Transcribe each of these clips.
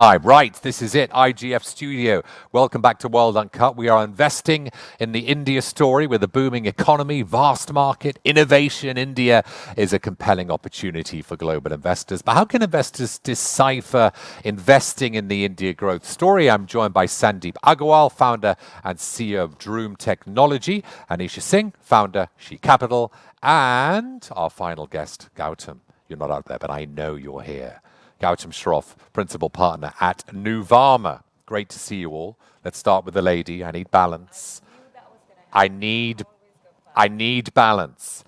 Right, this is it, IGF Studio. Welcome back to World Uncut. We are investing in the India story with a booming economy, vast market, innovation. India is a compelling opportunity for global investors. But how can investors decipher investing in the India growth story? I'm joined by Sandeep Aggarwal, founder and CEO of Droom Technology, Anisha Singh, founder, She Capital, and our final guest, Gautam. You're not out there, but I know you're here. Gautam Shroff, principal partner at Nuvama. Great to see you all. Let's start with the lady. I need balance. I need balance.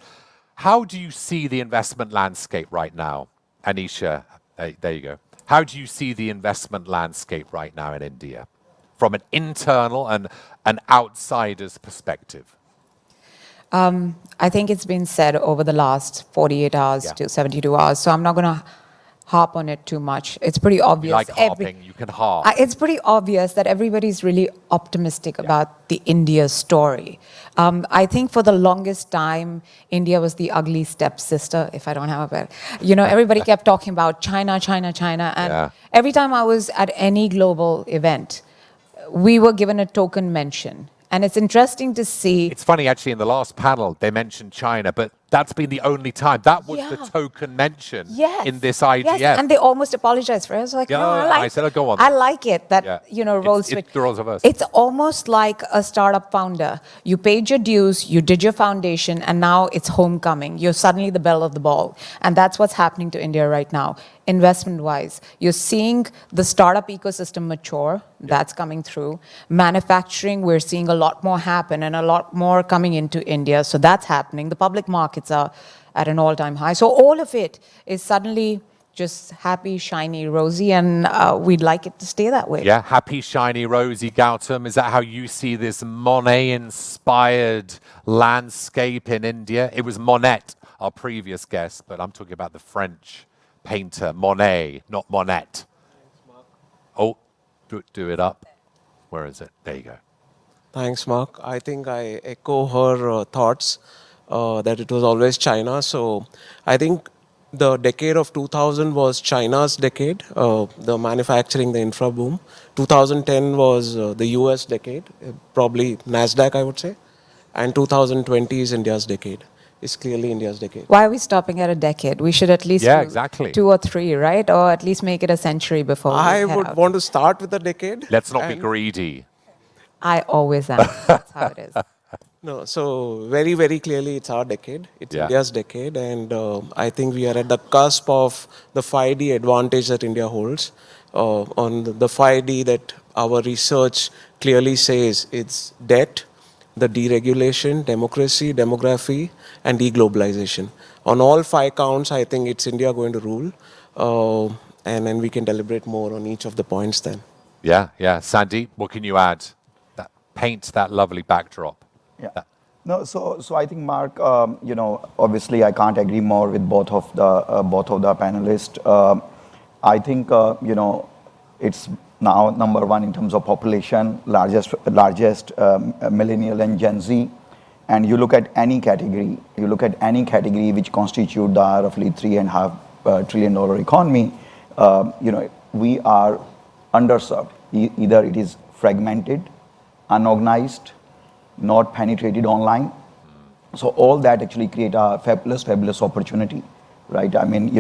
How do you see the investment landscape right now, Anisha? There you go. How do you see the investment landscape right now in India, from an internal and an outsider's perspective? I think it's been said over the last 48 hours to 72 hours, so I'm not going to harp on it too much. It's pretty obvious. You like harping, you can harp. It's pretty obvious that everybody's really optimistic about the India story. I think for the longest time, India was the ugly stepsister, if I don't have a better. Everybody kept talking about China, China, China. And every time I was at any global event, we were given a token mention. And it's interesting to see. It's funny, actually, in the last panel, they mentioned China, but that's been the only time. That was the token mention in this IGF. Yes, and they almost apologized for it. I was like, no, I said, go on. I like it that, roles switch. The roles of us. It's almost like a startup founder. You paid your dues, you did your foundation, and now it's homecoming. You're suddenly the belle of the ball. And that's what's happening to India right now, investment-wise. You're seeing the startup ecosystem mature. That's coming through. Manufacturing, we're seeing a lot more happen and a lot more coming into India. So that's happening. The public markets are at an all-time high. So all of it is suddenly just happy, shiny, rosy, and we'd like it to stay that way. Yeah, happy, shiny, rosy, Gautam. Is that how you see this Monet-inspired landscape in India? It was Monet, our previous guest, but I'm talking about the French painter, Monet, not Monet. Oh, do it up. Where is it? There you go. Thanks, Mark. I think I echo her thoughts that it was always China. So I think the decade of 2000 was China's decade, the manufacturing, the infra boom. 2010 was the US decade, probably NASDAQ, I would say. And 2020 is India's decade. It's clearly India's decade. Why are we stopping at a decade? We should at least exactly. 2 or 3, right? Or at least make it a century before I would want to start with a decade. Let's not be greedy. I always am. That's how it is. No, so very, very clearly it's our decade. It's India's decade. And I think we are at the cusp of the 5D advantage that India holds. On the 5D that our research clearly says it's debt, the deregulation, democracy, demography, and deglobalization. On all 5 counts, I think it's India going to rule. And then we can deliberate more on each of the points then. Yeah. Sandeep, what can you add? Paint that lovely backdrop. Yeah. No, so I think, Mark, obviously I can't agree more with both of the panelists. I think, it's now number 1 in terms of population, largest millennial and Gen Z. And you look at any category, which constitute the roughly $3.5 trillion economy, we are underserved. Either it is fragmented, unorganized, not penetrated online. So all that actually create a fabulous opportunity, right? I mean,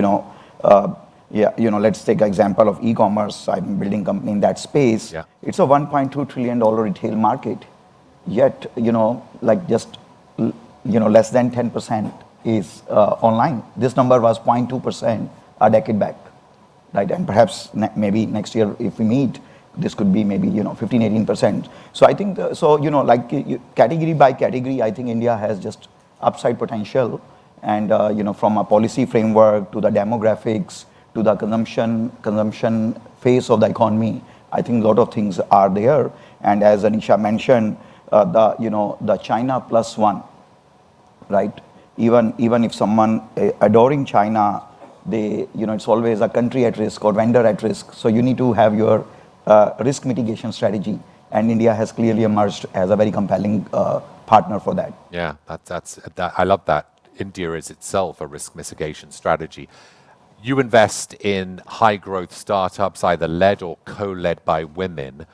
let's take an example of e-commerce. I'm building a company in that space. Yeah. It's a $1.2 trillion retail market. Yet, less than 10% is online. This number was 0.2% a decade back, right? And perhaps maybe next year if we meet, this could be maybe 15-18%. So I think category by category, I think India has just upside potential, and from a policy framework to the demographics to the consumption phase of the economy, I think a lot of things are there. And as Anisha mentioned, the China plus 1, right? Even if someone adoring China, it's always a country at risk or vendor at risk. So you need to have your risk mitigation strategy, and India has clearly emerged as a very compelling partner for that. Yeah, I love that. India is itself a risk mitigation strategy. You invest in high growth startups, either led or co-led by women.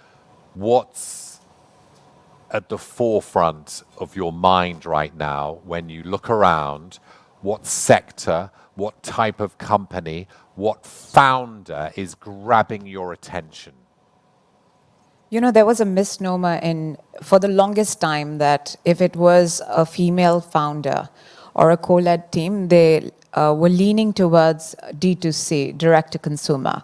What's at the forefront of your mind right now when you look around? What sector, what type of company, what founder is grabbing your attention? You know, there was a misnomer for the longest time that if it was a female founder or a co-led team, they were leaning towards D2C, direct to consumer.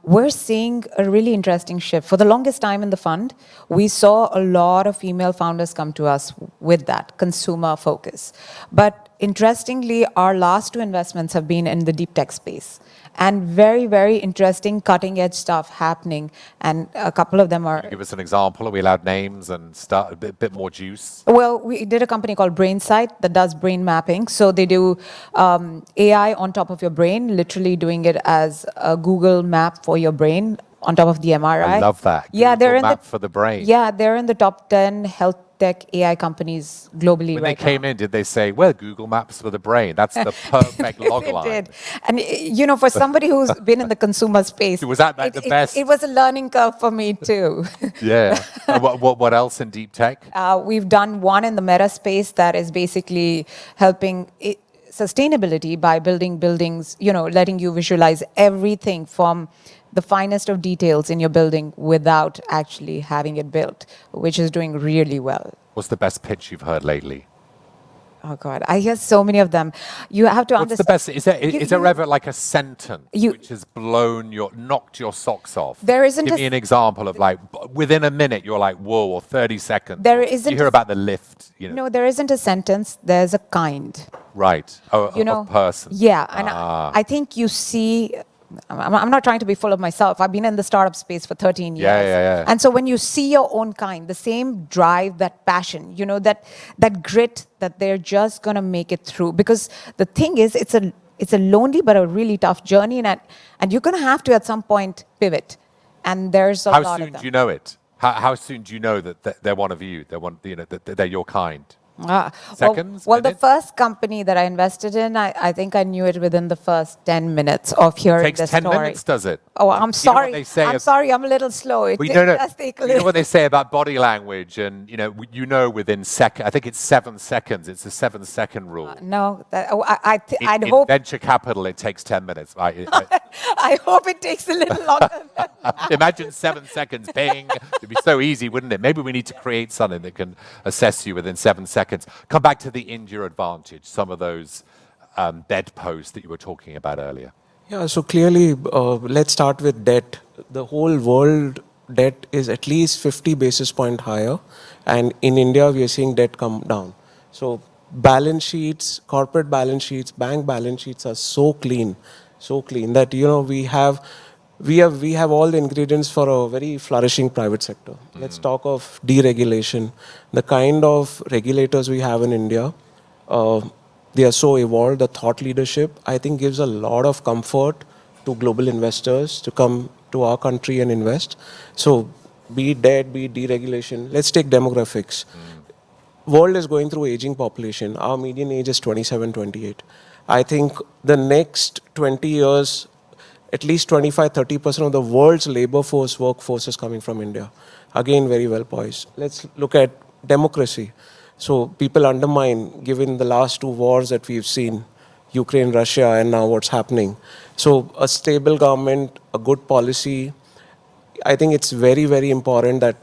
We're seeing a really interesting shift. For the longest time in the fund, we saw a lot of female founders come to us with that consumer focus. But interestingly, our last two investments have been in the deep tech space. And very, very interesting cutting edge stuff happening. And a couple of them are... Give us an example. Are we allowed names and a bit more juice? Well, we did a company called Brainsight that does brain mapping. So they do AI on top of your brain, literally doing it as a Google map for your brain on top of the MRI. I love that. Yeah, Google they're in map for the brain. Yeah, they're in the top 10 health tech AI companies globally when right they came now. in, did they say, well, Google Maps for the brain? That's the perfect log They line. did. And, you know, for somebody who's been in the consumer space, Was that like the best? It was a learning curve for me, too. Yeah. What else in deep tech? We've done one in the meta space that is basically helping sustainability by building buildings, you know, letting you visualize everything from the finest of details in your building without actually having it built, which is doing really well. What's the best pitch you've heard lately? Oh God, I hear so many of them. You have to What's the best? Is there ever like a sentence You- which has knocked your socks off? There isn't Give a me an example of like within a minute you're like whoa, or 30 seconds. There You isn't hear a- about the lift, you know? No, there isn't a sentence. There's a kind. Right. You know, a person. Yeah, and I think you see. I'm not trying to be full of myself. I've been in the startup space for 13 years. Yeah. And so when you see your own kind, the same drive, that passion, you know, that grit that they're just going to make it through. Because the thing is, it's a lonely but a really tough journey. And you're going to have to, at some point, pivot. And there's a How lot of soon them. do you know it? How soon do you know that they're one of you? That they're your kind? Well, Seconds? the Minutes? first company that I invested in, I think I knew it within the first 10 minutes of hearing Takes the 10 story. minutes, does it? Oh, I'm You know what sorry. they say I'm sorry. I'm a little slow. It Well, does take a you know little. what they say about body language, and you know within I think it's 7 seconds. It's a 7-second rule. No, I'd in hope. venture capital, it takes 10 minutes. I hope it takes a little longer. Imagine 7 seconds. Bing. It'd be so easy, wouldn't it? Maybe we need to create something that can assess you within 7 seconds. Come back to the India advantage. Some of those bedposts that you were talking about earlier. Yeah, so clearly, let's start with debt. The whole world debt is at least 50 basis point higher, and in India we are seeing debt come down. So balance sheets, corporate balance sheets, bank balance sheets are so clean that we have all the ingredients for a very flourishing private sector. Let's talk of deregulation. The kind of regulators we have in India, they are so evolved. The thought leadership, I think, gives a lot of comfort to global investors to come to our country and invest. So be it debt, be it deregulation. Let's take demographics. World is going through aging population. Our median age is 27, 28. I think the next 20 years, at least 25-30% of the world's labor workforce is coming from India. Again, very well poised. Let's look at democracy. So people undermine, given the last two wars that we've seen, Ukraine, Russia, and now what's happening. So a stable government, a good policy, I think it's very, very important that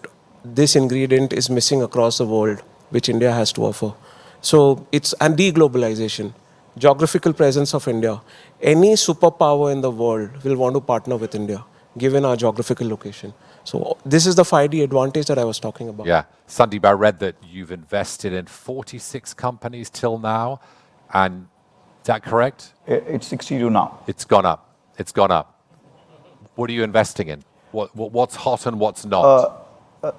this ingredient is missing across the world, which India has to offer. So and deglobalization, geographical presence of India. Any superpower in the world will want to partner with India, given our geographical location. So this is the 5D advantage that I was talking about. Yeah. Sandeep, I read that you've invested in 46 companies till now. And is that correct? It's 62 now. It's gone up. It's gone up. What are you investing in? What's hot and what's not?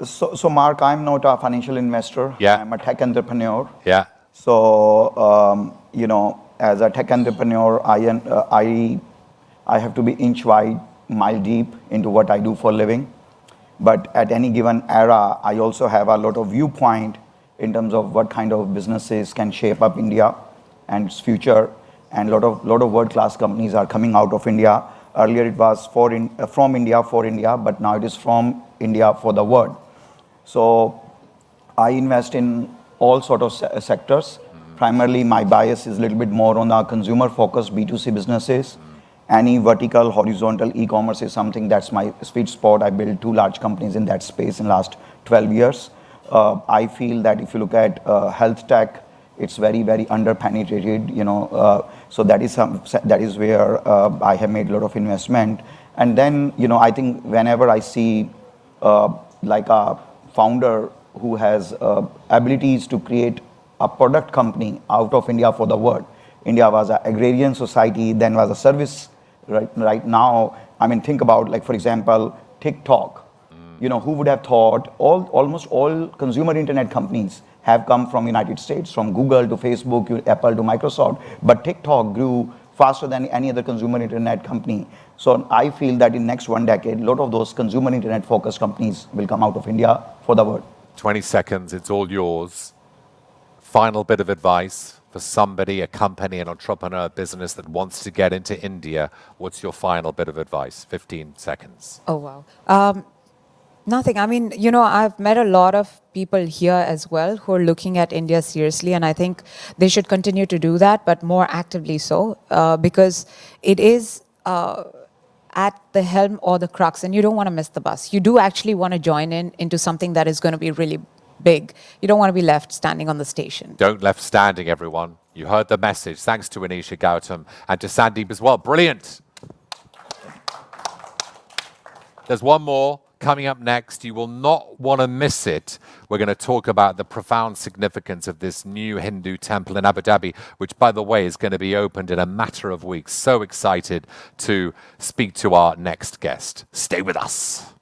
So Mark, I'm not a financial investor. Yeah. I'm a tech entrepreneur. Yeah. So, as a tech entrepreneur, I have to be inch wide, mile deep into what I do for a living. But at any given era, I also have a lot of viewpoint in terms of what kind of businesses can shape up India and its future. and lot of world-class companies are coming out of India. Earlier it was from India for India, but now it is from India for the world. So I invest in all sort of sectors. Primarily, my bias is a little bit more on the consumer-focused B2C businesses. Any vertical, horizontal e-commerce is something that's my sweet spot. I built 2 large companies in that space in last 12 years. I feel that if you look at health tech, it's very, very under-penetrated, so that is where I have made a lot of investment. And then, I think whenever I see like a founder who has abilities to create a product company out of India for the world. India was an agrarian society, then was a service. Right now, I mean, think about, like, for example, TikTok. Who would have thought almost all consumer internet companies have come from United States, from Google to Facebook, Apple to Microsoft. But TikTok grew faster than any other consumer internet company. So I feel that in next 1 decade, a lot of those consumer internet focused companies will come out of India for the world. 20 seconds, it's all yours. Final bit of advice for somebody, a company, an entrepreneur, a business that wants to get into India. What's your final bit of advice? 15 seconds. Oh, wow. Nothing. I mean, I've met a lot of people here as well who are looking at India seriously, and I think they should continue to do that, but more actively so, because it is at the helm or the crux, and you don't want to miss the bus. You do actually want to join into something that is going to be really big. You don't want to be left standing on the station. Don't left standing, everyone. You heard the message. Thanks to Anisha, Gautam, and to Sandeep as well. Brilliant. There's one more coming up next. You will not want to miss it. We're going to talk about the profound significance of this new Hindu temple in Abu Dhabi, which, by the way, is going to be opened in a matter of weeks. So excited to speak to our next guest. Stay with us.